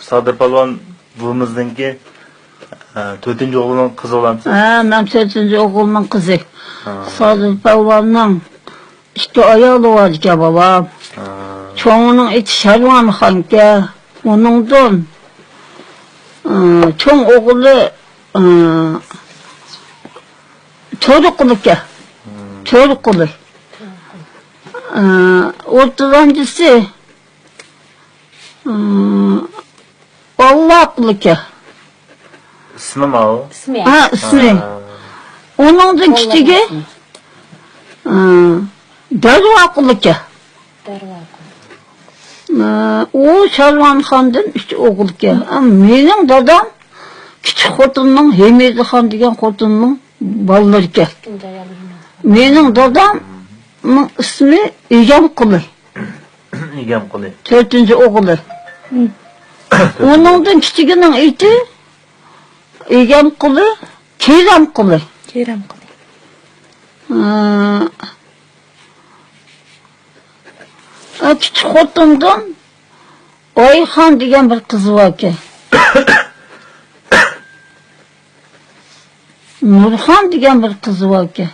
Sadır Palvan buvimizningki 4-o'g'lining qizi bo'lamsiz? Ha, men 4-o'g'limning qizi. Sadır Palvanning 2 ayoli bor ekan bolam. Çoğunun iti Şarvan Xanka. Onundan çoğun oğlu Çorukulu'ka. Çorukulu. Ortancısı Allah'lıka. İsmi mi o? İsmi. Ha, ismi. Onun da küçüğü Darvaqlıka. O Şarvan Xan'dan 3 oğul ekan. Mening dadam küçük xotinning Hemedi Xan degan xotinning bolalar ekan. Mening dadamning ismi Egamquli. Egamquli. 4-o'g'li. Oningdan kichigining iti Egamquli, Keramquli. Keramquli. Küçük xotindan Oyxon degan bir qiz bor ekan. Nurxon degan bir qiz bor ekan.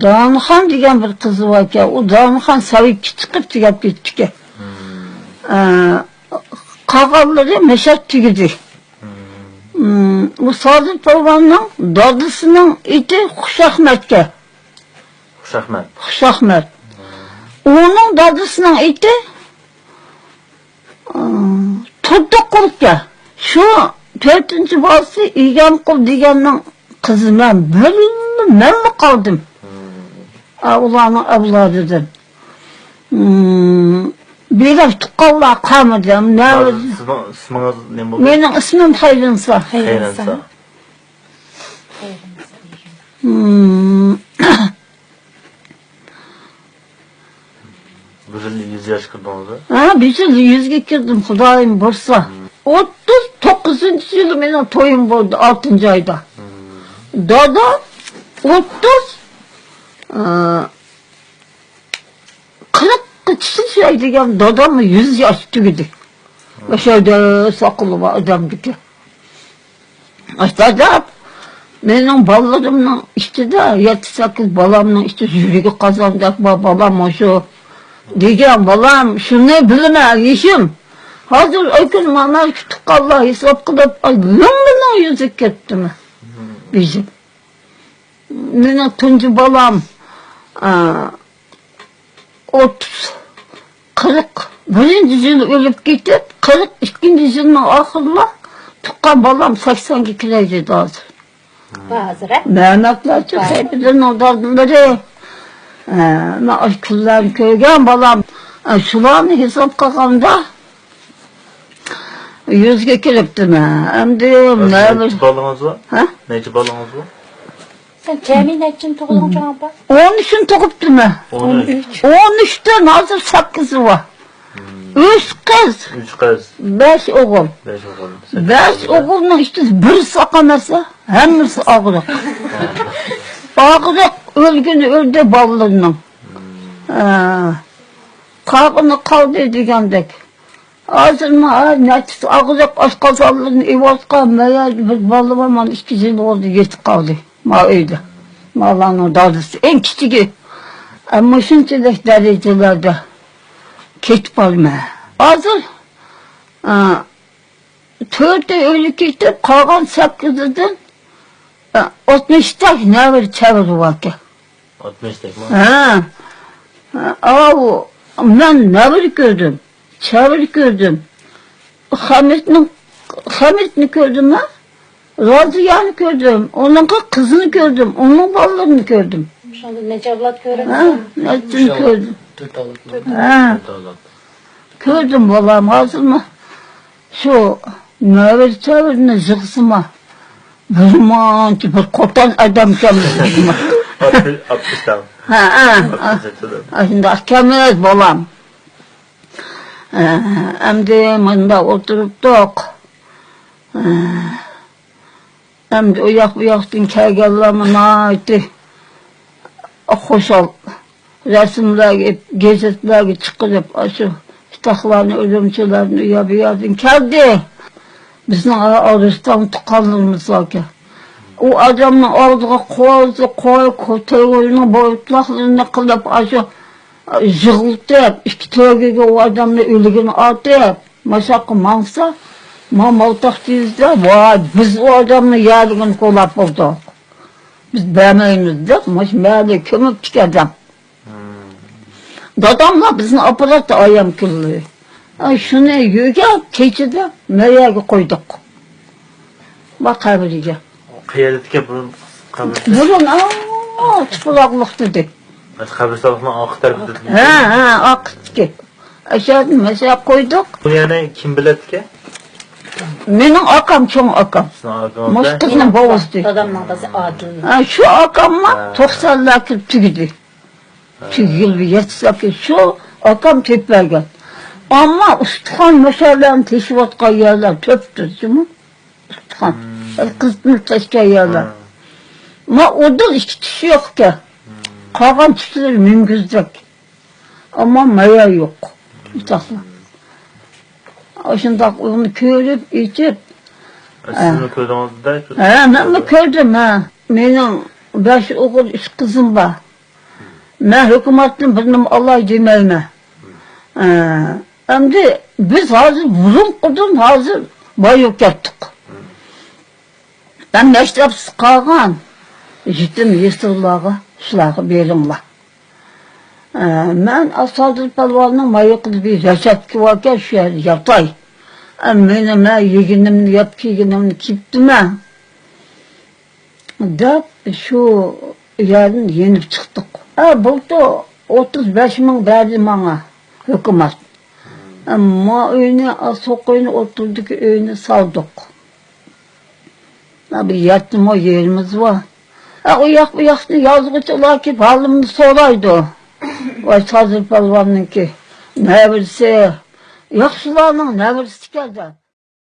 Donixon degan bir qiz bor ekan. U Donixon Sovetga chiqib tugab ketdi ekan. Qolganlari mashaq tugidi. Bu Sadır Palvanning dadasining iti Xushahmadga. Xushahmad. Xushahmad. Onun dadasının iti Turduqulga. Şu 4-cü balası Egamqul deganning qizi men bilmay qoldim. Ularning avlodidan. Berib tuqqanlar qolmadim. İsmingiz nima bo'ldi? Mening ismim Xayrinsa. Xayrinsa. 100 yosh kirdingizmi? Ha, bir yıl 100'ge kirdim, Xudoyim bo'lsa. 39-yılı mening to'yim bo'ldi 6-oyda. Dadam 40 yaşaydigan dadam 100 yosh tugidi. O'shada soqoli bor odamniki. Dadam mening bolalarimning ichida 7-8 bolamning ichida yuragi qozondak bor bolam o'sha degan bolam shuni bilma yeshim. Hozir o'kin mana tuqqanlar hisob qilib lumning yuzi ketdimi? Bizim. Mening tunji bolam 41-yil o'lib ketib, 42-yilning oxirida tuqqan bolam 80 ga kiradi hozir. Hozir. Ma'naqlarcha sayfidan odamlari men kunlarni ko'rgan bolam shularni hisob qilganda 100 ga kiribdimi? Endi necha bolangiz bor? Ha? Necha bolangiz bor? Sen temin ettin tug'ilgan apa? 13'ün tug'ibdimi? 13'dan hozir 8 bor. 3 qiz. 3 qiz. 5 o'g'il. 5 o'g'il. 5 o'g'ilning ichida bir soqamasa, hammasi og'riq. Og'riq o'lguni o'ldi bolalarning. Qolgani qoldi degandek. Hozir men og'riq oshqozonlarni evotgan bir bola men 2 yil bo'ldi yetib qoldi. Ma uyda. Mallarning dadasi eng kichigi. Ammo shunchalik darajalarda ketib qolma. Hozir 4 o'lib ketib, qolgan 8dan 60 ta navir chavir bor ekan. 60 takmi? Ha. Men navir ko'rdim. Chavir ko'rdim. Hamidni ko'rdim men. Roziyani ko'rdim. Onun kızını gördüm. Onun bolalarını gördüm. Shunda necha avlod ko'ribsiz? Ha, nechini ko'rdim. 4 avlod. Ha. Ko'rdim bolam, hozirmi? Shu navir chavirni yig'sima. Birmonchi bir qo'ton odam ekanmiz. 60 ta. Ha. Shunda akamiz bolam. Endi menda o'tiribdik. Endi u yoqdan kelganlarni aytdi. Xo'shal rasmlarga, gazetlarga chiqarib, shu Mustaqlarını, ölümçülerini uya bir yerden geldi. Bizim Arıstan tıkanlığımız var ki. O adamın ağzına koyunu boyutlaklarını kılıp aşı jığıltıp, iki tövgege o adamın ölügünü atıp, maşakı mansa, mamaltak deyizde, vay, biz o adamın yargını kolap bulduk. Biz beğenmeyiz de, meğerle kömük çıkacağım. Dadamla bizim aparatı ayam kılıyor. Şunu yüge, keçide meğerge koyduk. Bak kabriye. Kıyaletke burun kabirste. Burun, çıplaklık dedi. Kabirstalıkla akı tarafı dedi. Akıt ki. Aşağıda mesela koyduk. Bunu yani kim bilet ki? Benim akam, çoğun akam. Sizin arkamızda. Moskızın babası. Dadamın kızı Adil. Şu akamma 90 lakır tügüdü. Tügül bir yetişlakır. Şu akam tepbergen. Ama ustahan meşerlerin teşvikat yerler töptür. Ustahan. Kızını taşka yerler. Ama orada iki kişi yok ki. Kalan kişiler mümküzdek. Ama maya yok. Ustahla. Aşında onu körüp, içip. Siz mi köydünüz de? Ben mi kördüm ha. Benim 5 oğul 3 kızım var. Ben hükümetin benim Allah demeyime. Hem de biz hazır vurun kudun hazır bayık yaptık. Ben meşrepsiz kalgan. Gittim Yesullah'a, şulağı berimle. Ben Asadır Palvan'ın mayıklı bir reçetki varken şu yer yatay. Benim yeginimni yap yeginimni kiptim ha. Da şu yerin yenip çıktık. Buldu 35 bin verdi bana hükümet. Ama öyle sokağına oturduk, öyle saldık. Abi yattım o yerimiz var. O yaktı yazgıçılar ki halımı soraydı. Vay Sazır Palvan'ın ki. Ne bilse, yaxşılarının ne bilse geldi.